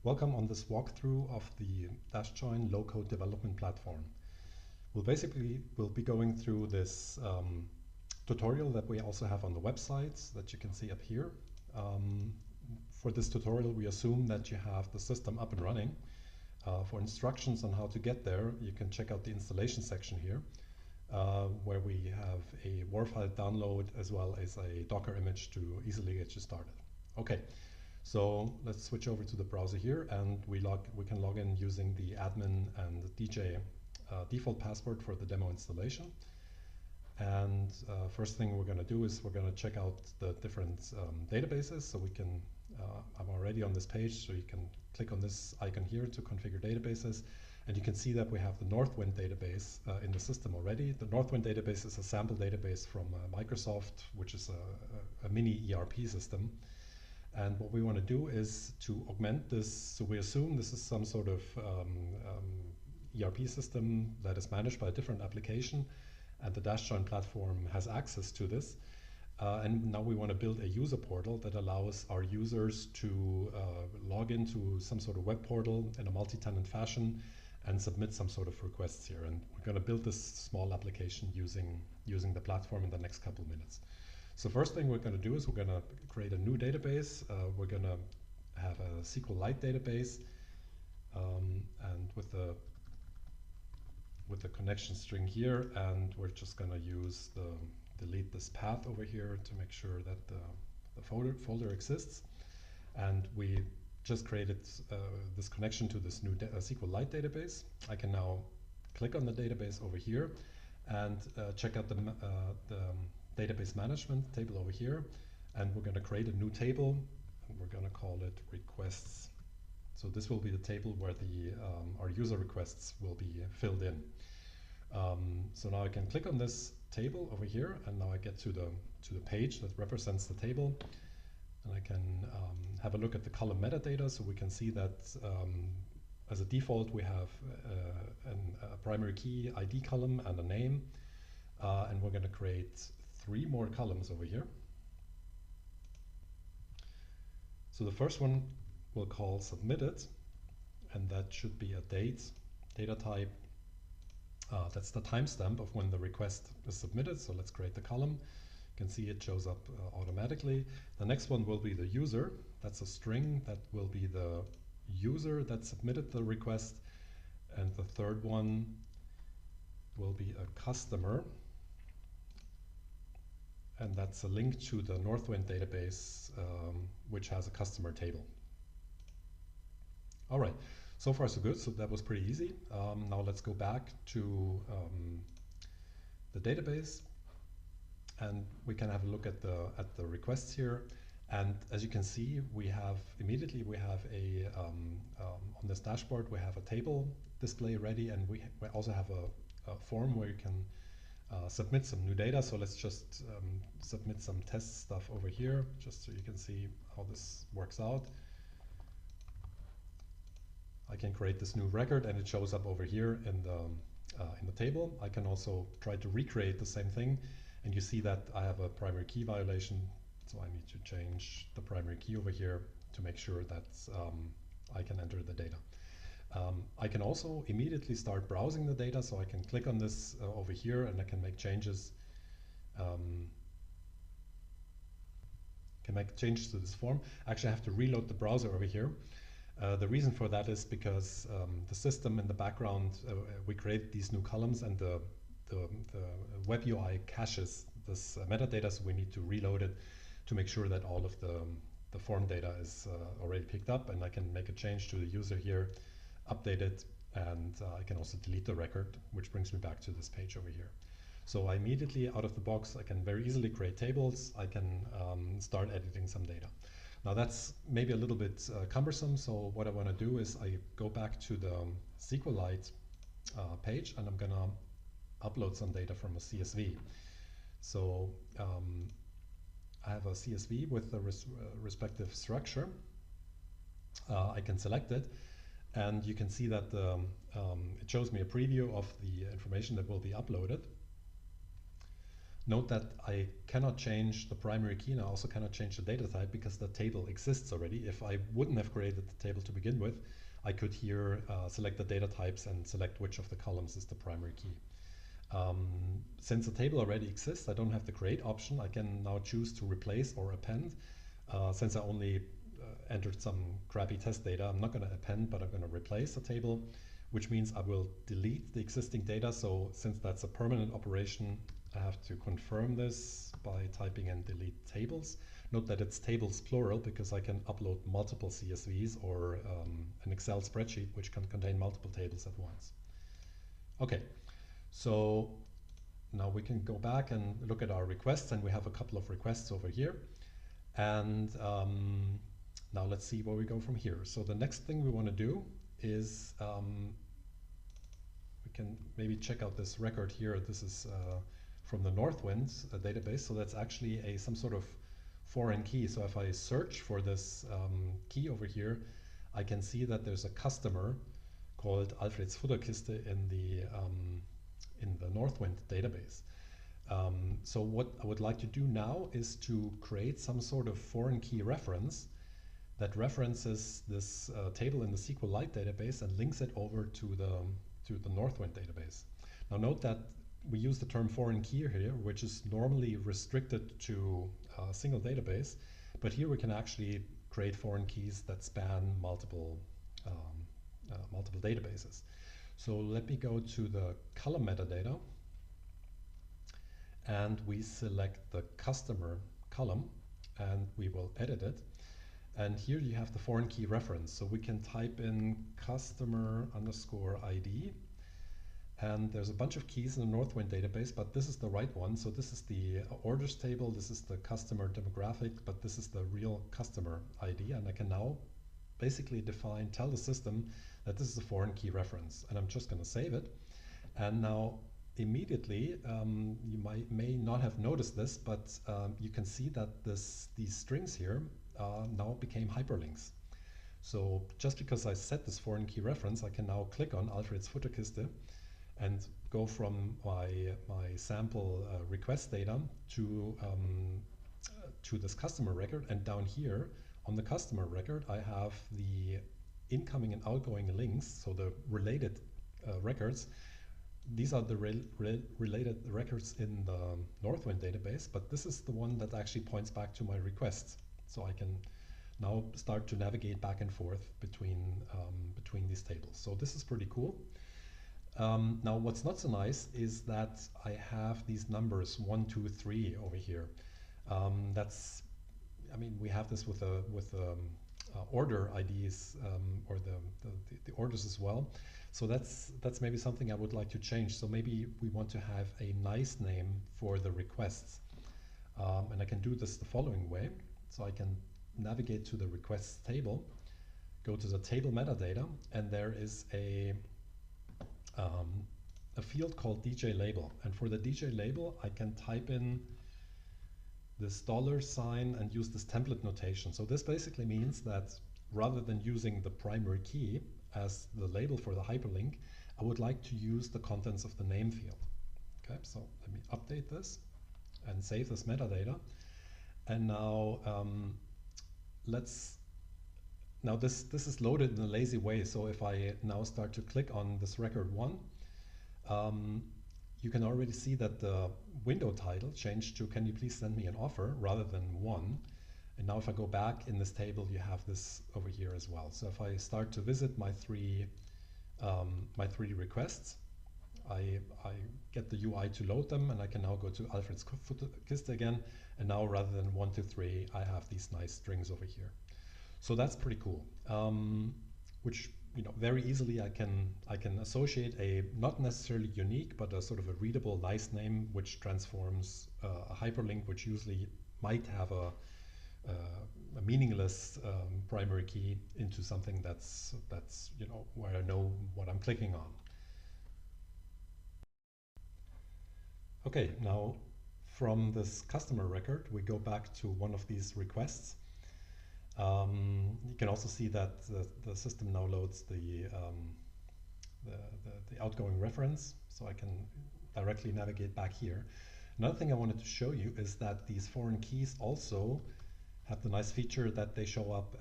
Welcome on this walkthrough of the Dashjoin low-code development platform. We'll be going through this tutorial that we also have on the website that you can see up here. For this tutorial, we assume that you have the system up and running. For instructions on how to get there, you can check out the installation section here, where we have a WAR file download as well as a Docker image to easily get you started. Okay. So let's switch over to the browser here, and we can log in using the admin and the DJ default password for the demo installation. And first thing we're going to do is we're going to check out the different databases. So we can, I'm already on this page, so you can click on this icon here to configure databases. And you can see that we have the Northwind database in the system already. The Northwind database is a sample database from Microsoft, which is a mini ERP system. And what we want to do is to augment this. So we assume this is some sort of ERP system that is managed by a different application, and the Dashjoin platform has access to this. And now we want to build a user portal that allows our users to log into some sort of web portal in a multi-tenant fashion and submit some sort of requests here. And we're going to build this small application using the platform in the next couple of minutes. So first thing we're going to do is we're going to create a new database. We're going to have a SQLite database, and with the connection string here, and we're just going to use delete this path over here to make sure that the folder exists. And we just created this connection to this new SQLite database. I can now click on the database over here and check out the database management table over here, and we're going to create a new table, and we're going to call it requests. So this will be the table where our user requests will be filled in. So now I can click on this table over here, and now I get to the page that represents the table, and I can have a look at the column metadata. So we can see that as a default we have a primary key ID column and a name, and we're going to create 3 more columns over here. So the first one we'll call submitted, and that should be a data type. That's the timestamp of when the request is submitted. So let's create the column. You can see it shows up automatically. The next one will be the user. That's a string. That will be the user that submitted the request. And the third one will be a customer. And that's a link to the Northwind database, which has a customer table. All right, so far so good. So that was pretty easy. Now let's go back to the database, and we can have a look at the requests here. And as you can see, we have a on this dashboard we have a table display ready, and we also have a form where you can submit some new data. So let's just submit some test stuff over here, just so you can see how this works out. I can create this new record, and it shows up over here in the table. I can also try to recreate the same thing, and you see that I have a primary key violation. So I need to change the primary key over here to make sure that I can enter the data. I can also immediately start browsing the data, so I can click on this over here, and I can make changes. To this form. Actually, I have to reload the browser over here. The reason for that is because the system in the background, we create these new columns, and the web UI caches this metadata, so we need to reload it to make sure that all of the form data is already picked up, and I can make a change to the user here, update it, and I can also delete the record, which brings me back to this page over here. So I immediately, out of the box, I can very easily create tables. I can start editing some data. Now that's maybe a little bit cumbersome, so what I want to do is I go back to the SQLite page, and I'm going to upload some data from a CSV. So I have a CSV with the respective structure. I can select it, and you can see that it shows me a preview of the information that will be uploaded. Note that I cannot change the primary key, and I also cannot change the data type because the table exists already. If I wouldn't have created the table to begin with, I could here select the data types and select which of the columns is the primary key. Since the table already exists, I don't have the create option. I can now choose to replace or append. Since I only entered some crappy test data, I'm not going to append, but I'm going to replace the table, which means I will delete the existing data. So since that's a permanent operation, I have to confirm this by typing in delete tables. Note that it's tables plural because I can upload multiple CSVs or an Excel spreadsheet which can contain multiple tables at once. Okay, so now we can go back and look at our requests, and we have a couple of requests over here. And now let's see where we go from here. So the next thing we want to do is we can maybe check out this record here. This is from the Northwind database. So that's actually some sort of foreign key. So if I search for this key over here, I can see that there's a customer called Alfred's Futterkiste in the Northwind database. So what I would like to do now is to create some sort of foreign key reference that references this table in the SQLite database and links it over to the Northwind database. Now note that we use the term foreign key here, which is normally restricted to a single database, but here we can actually create foreign keys that span multiple databases. So let me go to the column metadata, and we select the customer column, and we will edit it. And here you have the foreign key reference. So we can type in customer underscore ID. And there's a bunch of keys in the Northwind database, but this is the right one. So this is the orders table, this is the customer demographic, but this is the real customer ID. And I can now basically tell the system that this is a foreign key reference. And I'm just going to save it. And now immediately, you may not have noticed this, but you can see that these strings here now became hyperlinks. So just because I set this foreign key reference, I can now click on Alfred's Futterkiste and go from my sample request data to this customer record. And down here on the customer record, I have the incoming and outgoing links, so the related records. These are the related records in the Northwind database, but this is the one that actually points back to my requests. So I can now start to navigate back and forth between these tables. So this is pretty cool. Now what's not so nice is that I have these numbers 1, 2, 3 over here. We have this with order IDs or the orders as well. So that's maybe something I would like to change. So maybe we want to have a nice name for the requests. And I can do this the following way. So I can navigate to the requests table, go to the table metadata, and there is a field called djlabel. And for the djlabel, I can type in this $sign and use this template notation. So this basically means that rather than using the primary key as the label for the hyperlink, I would like to use the contents of the name field. Okay, so let me update this and save this metadata. And now this is loaded in a lazy way. So if I now start to click on this record 1, you can already see that the window title changed to "Can you please send me an offer" rather than 1. And now if I go back in this table, you have this over here as well. So if I start to visit my three requests, I get the UI to load them, and I can now go to Alfred's Futterkiste again. And now rather than 1, 2, 3, I have these nice strings over here. So that's pretty cool. Which very easily I can associate a not necessarily unique, but a sort of a readable, nice name, which transforms a hyperlink, which usually might have a meaningless primary key, into something that's where I know what I'm clicking on. Okay, now from this customer record, we go back to one of these requests. You can also see that the system now loads the outgoing reference, so I can directly navigate back here. Another thing I wanted to show you is that these foreign keys also have the nice feature that they show up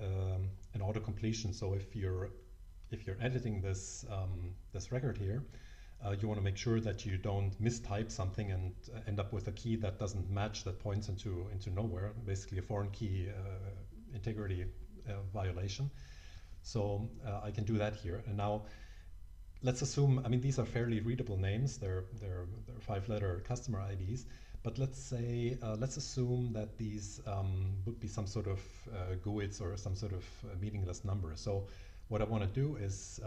in auto completion. So if you're editing this this record here, you want to make sure that you don't mistype something and end up with a key that doesn't match, that points into nowhere, basically a foreign key integrity violation. So I can do that here. And now let's assume, I mean, these are fairly readable names. They're 5-letter customer IDs. But let's say, let's assume that these would be some sort of GUIDs or some sort of meaningless number. So what I want to do is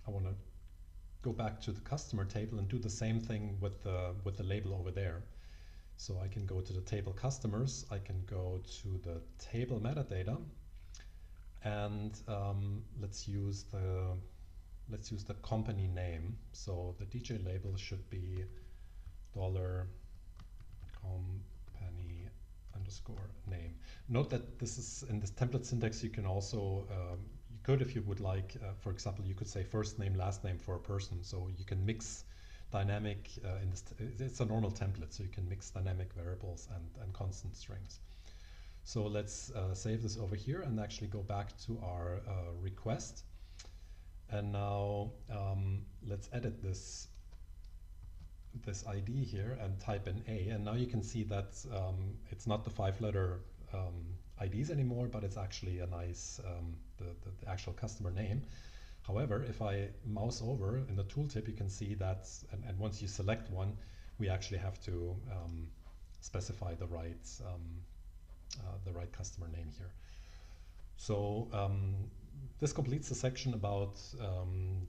I want to go back to the customer table and do the same thing with the label over there. So I can go to the table customers, I can go to the table metadata, and let's use the company name. So the djlabel should be $company underscore name. Note that this is in this template syntax. You can also you could, if you would like, for example, you could say first name, last name for a person. So you can mix dynamic in this. It's a normal template, so you can mix dynamic variables and constant strings. So let's save this over here and actually go back to our request. And now let's edit this ID here and type in A. And now you can see that it's not the 5-letter IDs anymore, but it's actually a nice, the actual customer name. However, if I mouse over in the tooltip, you can see that, and once you select one, we actually have to specify the right customer name here. So this completes the section about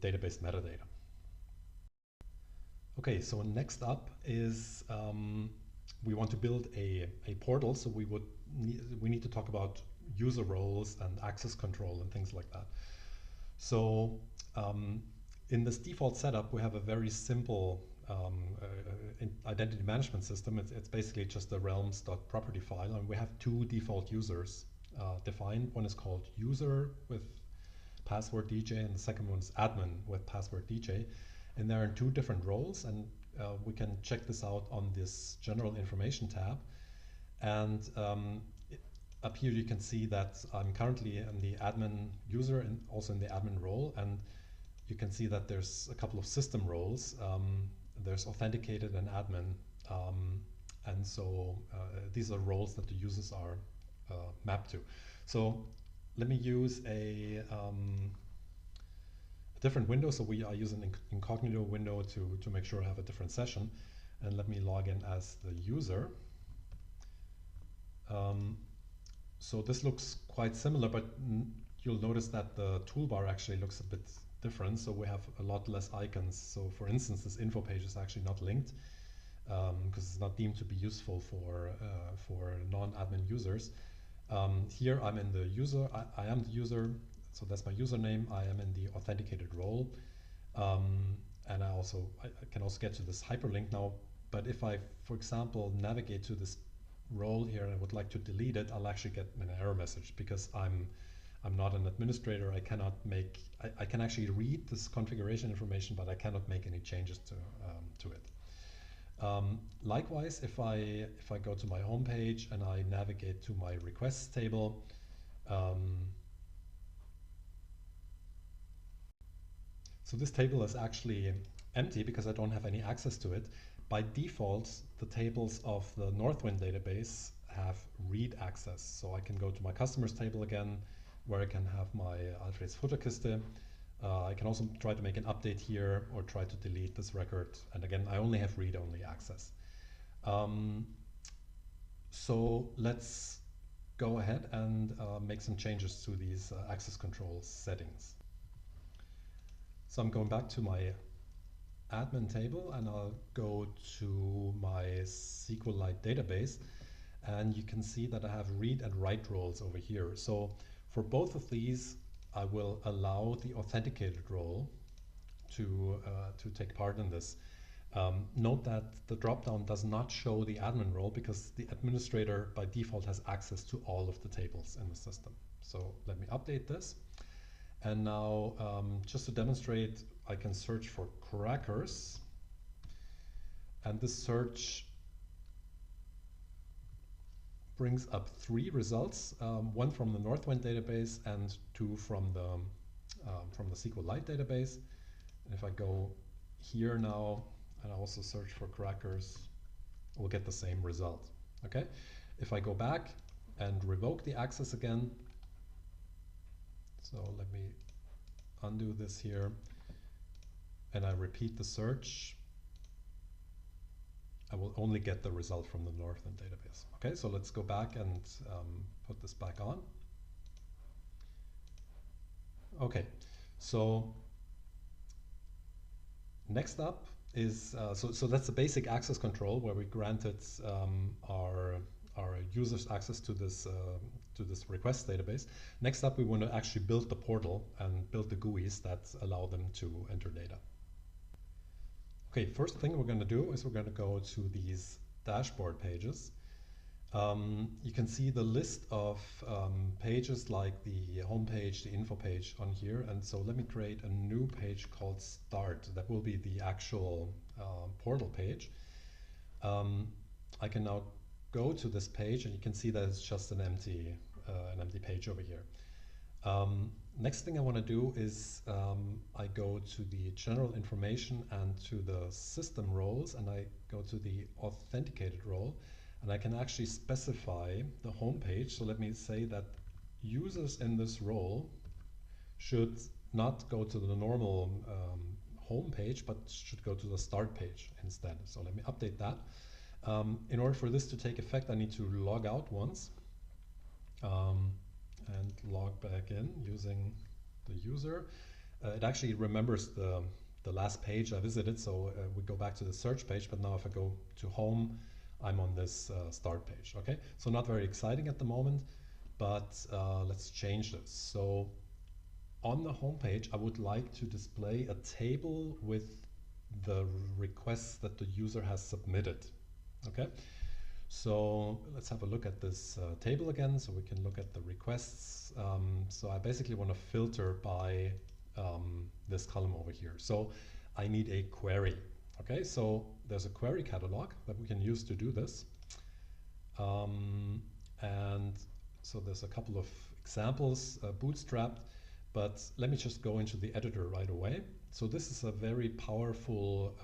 database metadata. Okay, so next up is we want to build a portal. So we need to talk about user roles and access control and things like that. So in this default setup, we have a very simple identity management system. It's basically just a realms.property file, and we have 2 default users defined. One is called user with password DJ, and the second one is admin with password DJ. And they're in 2 different roles, and we can check this out on this general information tab. And up here you can see that I'm currently in the admin user and also in the admin role, and you can see that there's a couple of system roles. There's authenticated and admin, and so these are roles that the users are mapped to. So let me use a different window. So we are using an incognito window to make sure I have a different session. And let me log in as the user. So this looks quite similar, but you'll notice that the toolbar actually looks a bit different. So we have a lot less icons. So for instance, this info page is actually not linked because it's not deemed to be useful for non-admin users. Here I'm in the user, I am the user, so that's my username. I am in the authenticated role. And I can also get to this hyperlink now. But if I, for example, navigate to this role here and I would like to delete it, I'll actually get an error message because I'm not an administrator. I cannot make, I can actually read this configuration information, but I cannot make any changes to it. Likewise, if I go to my home page and I navigate to my requests table, so this table is actually empty because I don't have any access to it. By default, the tables of the Northwind database have read access. So I can go to my customers table again, where I can have my Alfreds Futterkiste. I can also try to make an update here or try to delete this record. And again, I only have read-only access. So let's go ahead and make some changes to these access control settings. So I'm going back to my admin table and I'll go to my SQLite database, and you can see that I have read and write roles over here. So for both of these, I will allow the authenticated role to take part in this. Note that the dropdown does not show the admin role because the administrator by default has access to all of the tables in the system. So let me update this. And now, just to demonstrate, I can search for crackers. And this search brings up 3 results, one from the Northwind database and 2 from the SQLite database. And if I go here now and I also search for crackers, we'll get the same result. Okay. If I go back and revoke the access again, so let me undo this here, and I repeat the search, I will only get the result from the Northwind database. Okay, so let's go back and put this back on. Okay, so next up is, so that's the basic access control where we granted our users access to this request database. Next up, we want to actually build the portal and build the GUIs that allow them to enter data. Okay, first thing we're going to do is we're going to go to these dashboard pages. You can see the list of pages like the home page, the info page on here. And so let me create a new page called Start. That will be the actual portal page. I can now go to this page and you can see that it's just an empty page over here. Next thing I want to do is I go to the general information and to the system roles, and I go to the authenticated role, and I can actually specify the home page. So let me say that users in this role should not go to the normal home page, but should go to the start page instead. So let me update that. In order for this to take effect, I need to log out once. And log back in using the user. It actually remembers the last page I visited, so we go back to the search page, but now if I go to home, I'm on this start page. Okay, so not very exciting at the moment, but let's change this. So on the home page, I would like to display a table with the requests that the user has submitted. Okay. So let's have a look at this table again, so we can look at the requests. So I basically want to filter by this column over here. So I need a query. Okay, so there's a query catalog that we can use to do this. And so there's a couple of examples bootstrapped, but let me just go into the editor right away. So this is a very powerful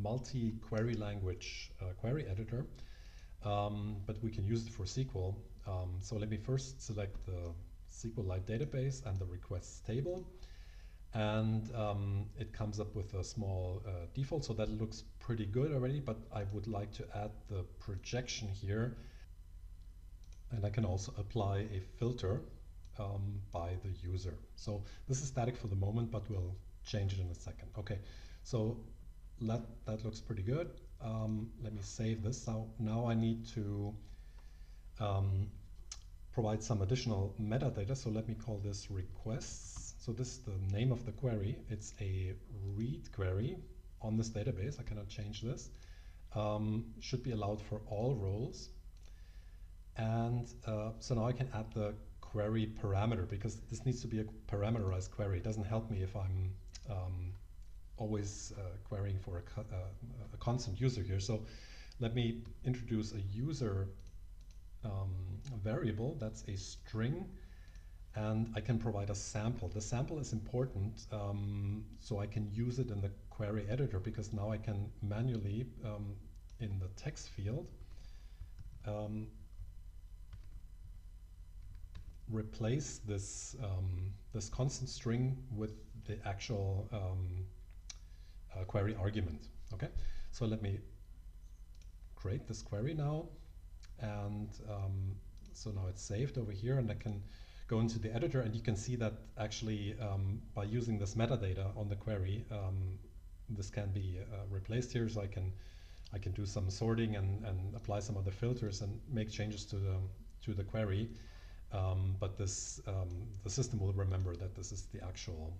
multi-query language query editor. But we can use it for SQL. So let me first select the SQLite database and the requests table. And it comes up with a small default, so that looks pretty good already, but I would like to add the projection here. And I can also apply a filter by the user. So this is static for the moment, but we'll change it in a second. Okay, so that looks pretty good. Let me save this. Now I need to provide some additional metadata. So let me call this requests. So this is the name of the query. It's a read query on this database. I cannot change this. Should be allowed for all roles. And so now I can add the query parameter, because this needs to be a parameterized query. It doesn't help me if I'm always querying for a constant user here. So let me introduce a user variable that's a string, and I can provide a sample. The sample is important, so I can use it in the query editor, because now I can manually in the text field replace this this constant string with the actual query argument. Okay, so let me create this query now, and so now it's saved over here, and I can go into the editor, and you can see that actually by using this metadata on the query, this can be replaced here. So I can do some sorting and apply some other filters and make changes to the query. But this the system will remember that this is the actual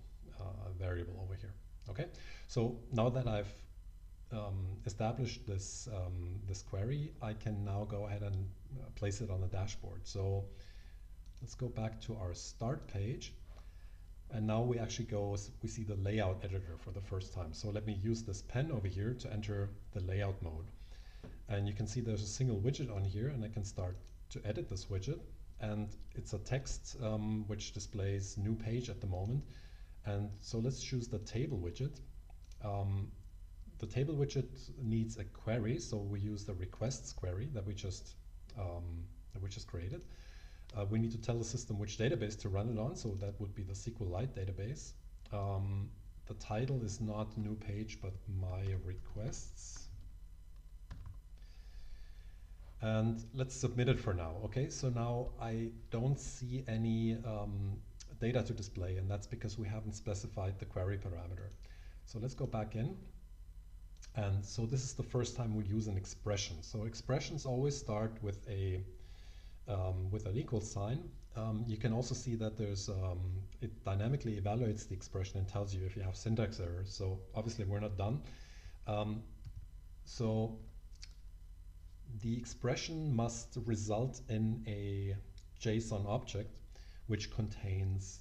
variable over here. Okay, so now that I've established this this query, I can now go ahead and place it on the dashboard. So let's go back to our start page, And now we actually we see the layout editor for the first time. So let me use this pen over here to enter the layout mode. And you can see there's a single widget on here, and I can start to edit this widget. And it's a text which displays new page at the moment. And so let's choose the table widget. The table widget needs a query, so we use the requests query that we just created. We need to tell the system which database to run it on, so that would be the SQLite database. The title is not new page, but my requests. And let's submit it for now. Okay, so now I don't see any data to display, and that's because we haven't specified the query parameter. So let's go back in. And so this is the first time we use an expression. So expressions always start with an equal sign. You can also see that there's it dynamically evaluates the expression and tells you if you have syntax errors. So obviously we're not done. So the expression must result in a JSON object which contains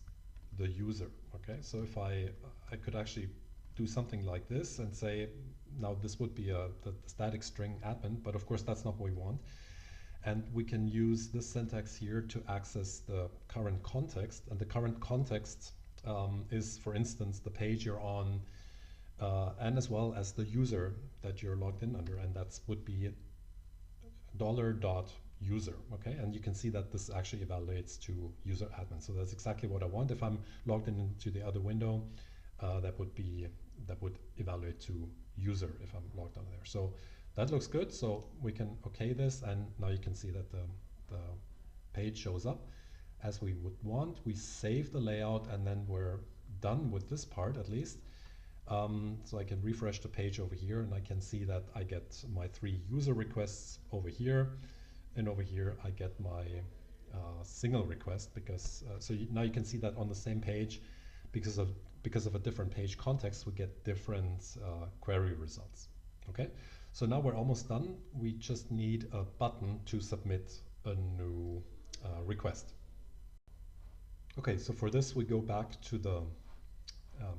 the user. Okay, so if I could actually do something like this and say, now this would be the static string admin, but of course that's not what we want. And we can use this syntax here to access the current context. And the current context is, for instance, the page you're on, and as well as the user that you're logged in under, and that would be $.user, okay? And you can see that this actually evaluates to user admin. So that's exactly what I want. If I'm logged in into the other window, that would evaluate to user if I'm logged on there. So that looks good. So we can okay this, and now you can see that the page shows up as we would want. We save the layout, and then we're done with this part at least. So I can refresh the page over here, and I can see that I get my 3 user requests over here, and over here I get my single request, because now you can see that on the same page, because of a different page context, we get different query results. Okay, so now we're almost done. We just need a button to submit a new request. Okay, so for this we go back to the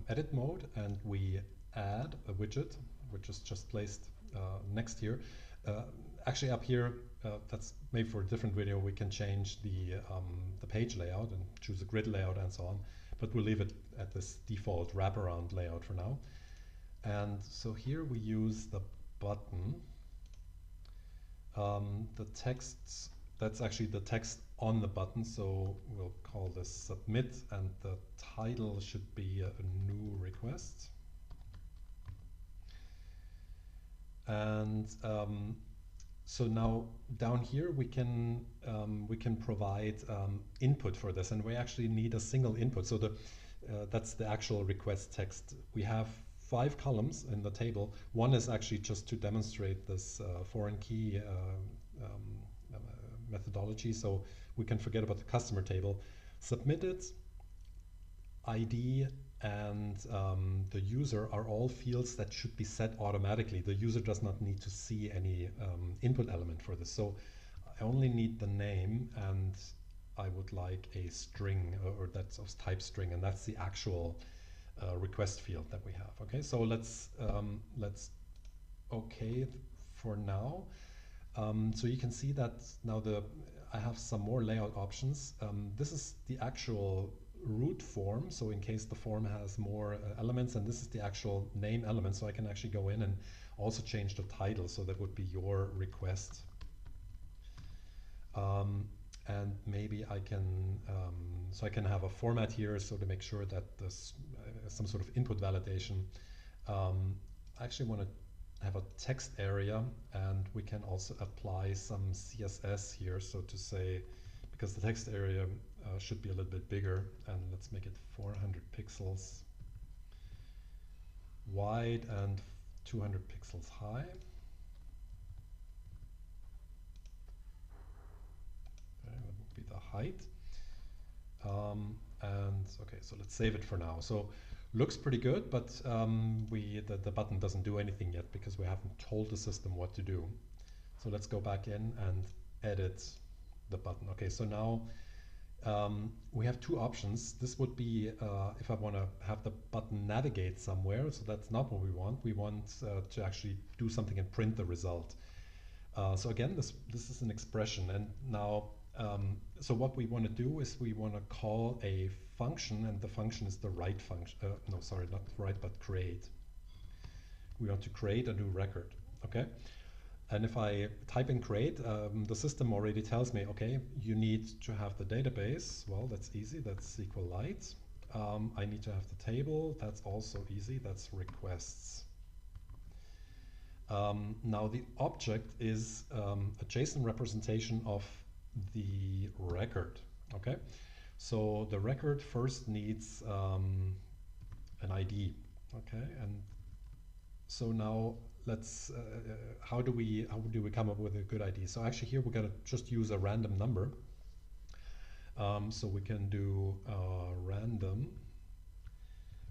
edit mode, and we add a widget which is just placed next here. Actually up here, that's maybe for a different video, we can change the page layout and choose a grid layout and so on, but we'll leave it at this default wraparound layout for now. And so here we use the button. The text, that's actually the text on the button, so we'll call this submit, and the title should be a new request. And so now down here we can provide input for this, and we actually need a single input. So that's the actual request text. We have 5 columns in the table. One is actually just to demonstrate this foreign key methodology, so we can forget about the customer table. Submitted, ID, and the user are all fields that should be set automatically. The user does not need to see any input element for this. So I only need the name, and I would like a string, or that's of type string, and that's the actual request field that we have. Okay, so let's okay for now. So you can see that now I have some more layout options. This is the actual root form, so in case the form has more elements, and this is the actual name element, so I can actually go in and also change the title, so that would be your request. And maybe I can so I can have a format here, so to make sure that there's some sort of input validation. I actually want to have a text area, and we can also apply some CSS here, so to say, because the text area should be a little bit bigger, and let's make it 400 pixels wide and 200 pixels high. Okay, that would be the height. And okay, so let's save it for now. So looks pretty good, but the button doesn't do anything yet because we haven't told the system what to do. So let's go back in and edit the button. Okay, so now we have two options. This would be if I want to have the button navigate somewhere, so that's not what we want. We want to actually do something and print the result. So again, this is an expression, and now so what we want to do is we want to call a function, and the function is the write function. No, sorry, not write, but create. We want to create a new record, okay? And if I type in create, the system already tells me, okay, you need to have the database. Well, that's easy, that's SQLite. I need to have the table, that's also easy, that's requests. Now the object is a JSON representation of the record, okay? So the record first needs an ID, okay? And so now let's, how do we come up with a good ID? So actually here we're gonna just use a random number. So we can do random.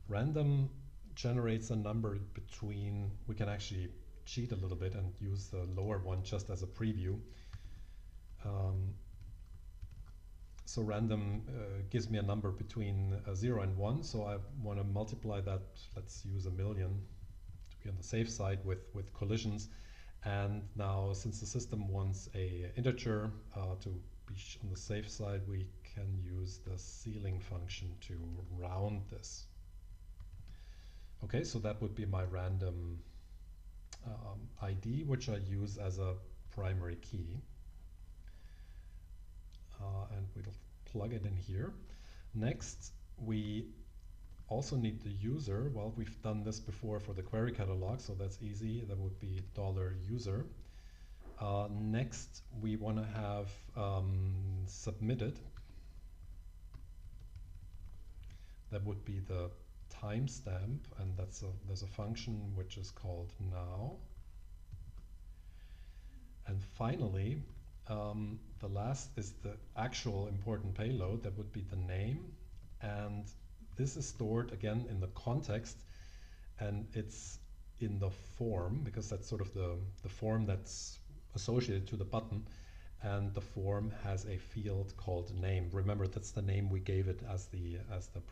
Random generates a number between, we can actually cheat a little bit and use the lower one just as a preview. So random gives me a number between 0 and 1, so I want to multiply that, let's use 1,000,000 to be on the safe side with collisions. And now since the system wants a integer to be on the safe side, we can use the ceiling function to round this. Okay, so that would be my random ID, which I use as a primary key. And we'll plug it in here. Next, we also need the user. Well, we've done this before for the query catalog, so that's easy. That would be $user. Next, we want to have submitted. That would be the timestamp, and there's a function which is called now. And finally, the last is the actual important payload. That would be the name, and this is stored again in the context, and it's in the form, because that's sort of the form that's associated to the button, and the form has a field called name. Remember, that's the name we gave it as the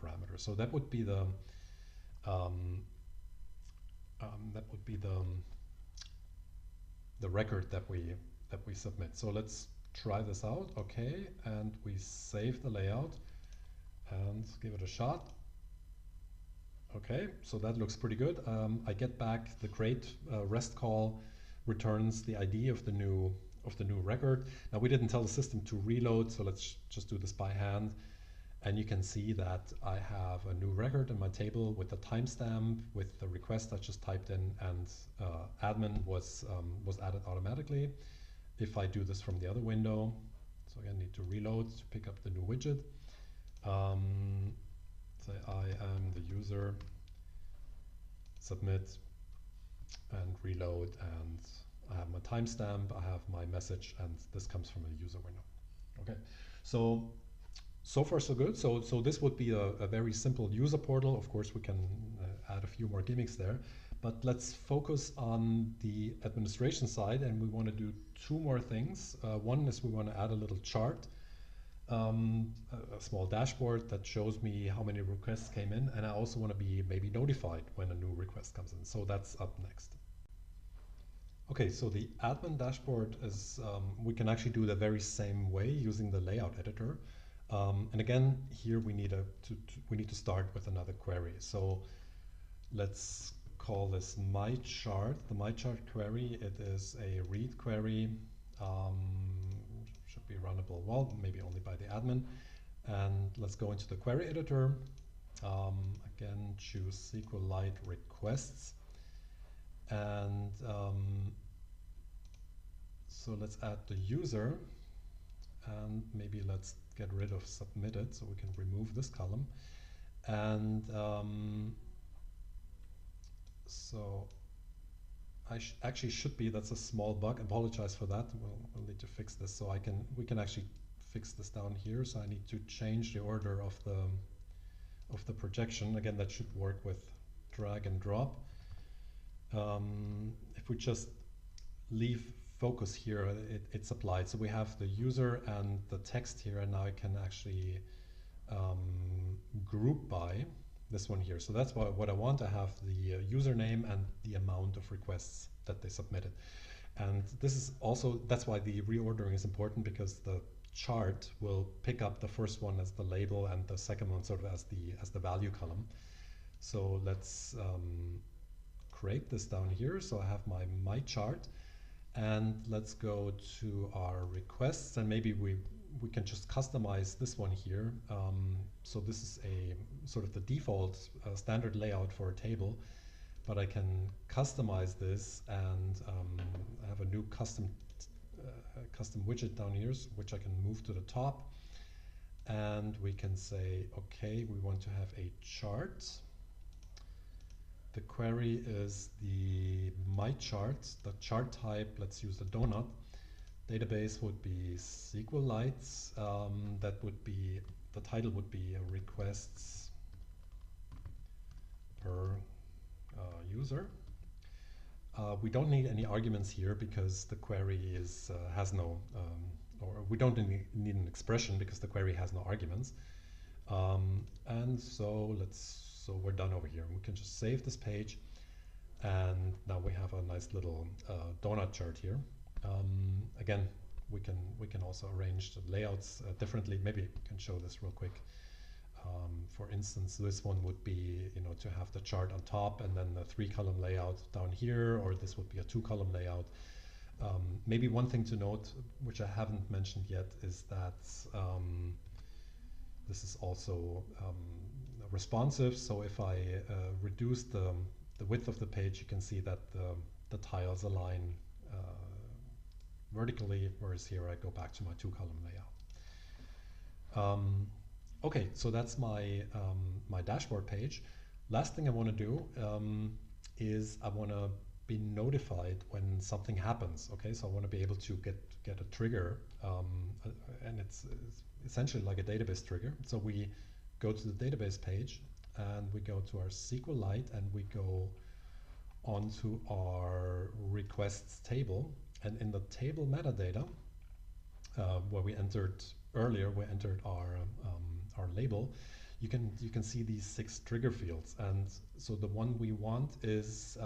parameter. So that would be the record that we submit. So let's try this out. Okay, and we save the layout and give it a shot. Okay, so that looks pretty good. I get back the create REST call returns the ID of the new record. Now we didn't tell the system to reload, so let's just do this by hand. And you can see that I have a new record in my table with the timestamp, with the request I just typed in, and admin was added automatically. If I do this from the other window, so again, need to reload to pick up the new widget. Say I am the user, submit, and reload, and I have my timestamp, I have my message, and this comes from a user window. Okay, so far so good. So this would be a very simple user portal. Of course, we can add a few more gimmicks there, but let's focus on the administration side, and we want to do two more things. One is we want to add a little chart, a small dashboard that shows me how many requests came in, and I also want to be maybe notified when a new request comes in. So that's up next. Okay, so the admin dashboard is, we can actually do the very same way using the layout editor. And again, here we need to start with another query. So let's call this my chart. The my chart query, it is a read query. Should be runnable, well, maybe only by the admin. And let's go into the query editor. Again, choose SQLite requests. And so let's add the user, and maybe let's get rid of submitted so we can remove this column. And so I actually should be, that's a small bug, apologize for that. We'll need to fix this, so we can actually fix this down here. So I need to change the order of the projection. Again, that should work with drag and drop. If we just leave focus here, it's applied. So we have the user and the text here, and now I can actually group by this one here. So that's what I want. I have the username and the amount of requests that they submitted. And this is also, that's why the reordering is important, because the chart will pick up the first one as the label and the second one sort of as the value column. So let's create this down here. So I have my chart, and let's go to our requests, and maybe we can just customize this one here. So this is a sort of the default standard layout for a table, but I can customize this and have a new custom widget down here, which I can move to the top, and we can say, okay, we want to have a chart. The query is the my chart, the chart type, let's use the donut. Database would be SQLite. That would be, the title would be requests per user. We don't need any arguments here because the query is has no, or we don't need an expression because the query has no arguments. And so we're done over here. We can just save this page, and now we have a nice little donut chart here. Again, we can also arrange the layouts differently. Maybe I can show this real quick. For instance, this one would be, to have the chart on top and then the 3-column layout down here, or this would be a 2-column layout. Maybe one thing to note, which I haven't mentioned yet, is that this is also responsive. So if I reduce the width of the page, you can see that the tiles align vertically, whereas here I go back to my 2-column layout. Okay, so that's my my dashboard page. Last thing I want to do is I want to be notified when something happens. Okay, so I want to be able to get a trigger, and it's essentially like a database trigger. So we go to the database page, and we go to our SQLite, and we go onto our requests table, and in the table metadata, where we entered earlier, we entered our label. You can see these 6 trigger fields, and so the one we want is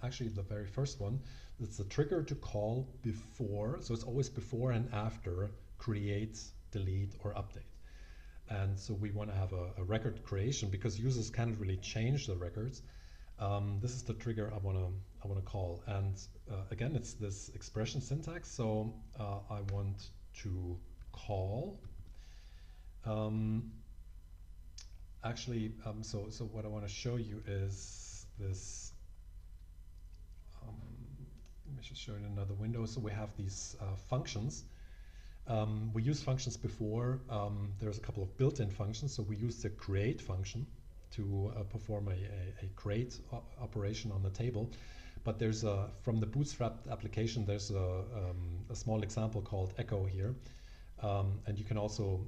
actually the very first one. It's the trigger to call before, so it's always before and after create, delete, or update. And so we want to have a record creation because users can't really change the records. This is the trigger I want to call, and again, it's this expression syntax. So I want to call. Actually, so what I want to show you is this. Let me just show you in another window. So we have these functions. We used functions before. There's a couple of built-in functions. So we use the create function to perform a create operation on the table. But there's from the bootstrapped application, there's a small example called echo here. And you can also,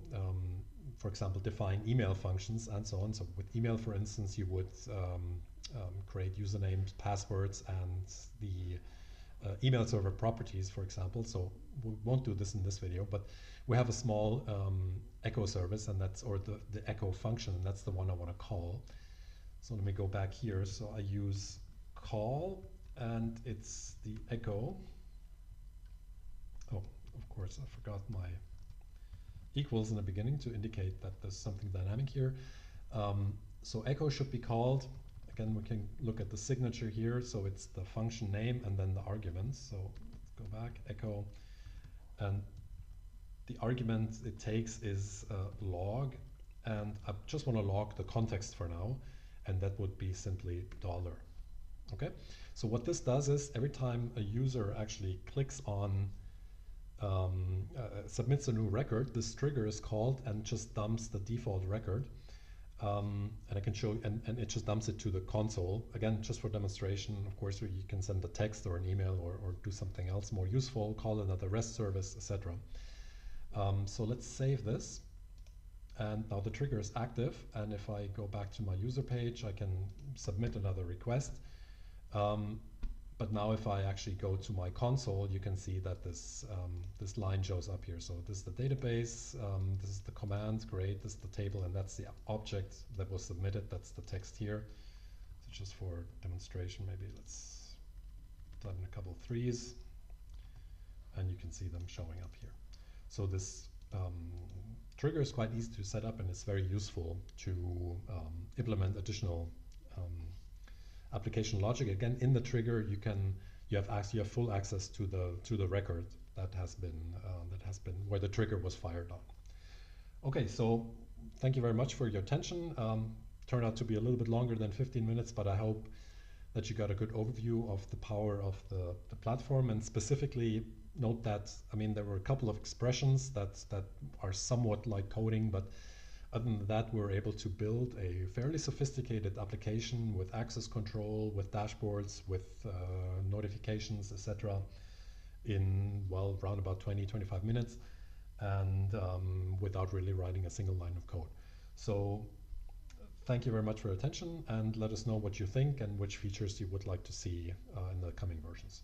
for example, define email functions and so on. So with email, for instance, you would create usernames, passwords, and the email server properties, for example. So we won't do this in this video, but we have a small echo service, and that's, or the echo function, and that's the one I want to call. So let me go back here. So I use call, and it's the echo. Oh, of course, I forgot my equals in the beginning to indicate that there's something dynamic here. So echo should be called. Again, we can look at the signature here. So it's the function name and then the arguments. So let's go back, echo. And the argument it takes is log. And I just want to log the context for now. And that would be simply $. Okay. So what this does is every time a user actually clicks on submits a new record, this trigger is called and just dumps the default record. And I can show, and it just dumps it to the console. Again, just for demonstration, of course, you can send a text or an email or do something else more useful, call another REST service, etc. So let's save this. And now the trigger is active. And if I go back to my user page, I can submit another request. But now if I actually go to my console, you can see that this line shows up here. So this is the database, this is the command, great, this is the table, and that's the object that was submitted, that's the text here. So just for demonstration, maybe let's type in a couple of threes, and you can see them showing up here. So this trigger is quite easy to set up, and it's very useful to implement additional application logic. Again, in the trigger, you have full access to the record that has been where the trigger was fired on. Okay, so thank you very much for your attention. Turned out to be a little bit longer than 15 minutes, but I hope that you got a good overview of the power of the platform, and specifically note that, I mean, there were a couple of expressions that are somewhat like coding, but other than that, we're able to build a fairly sophisticated application with access control, with dashboards, with notifications, etc. in, well, around about 20-25 minutes, and without really writing a single line of code. So thank you very much for your attention, and let us know what you think and which features you would like to see in the coming versions.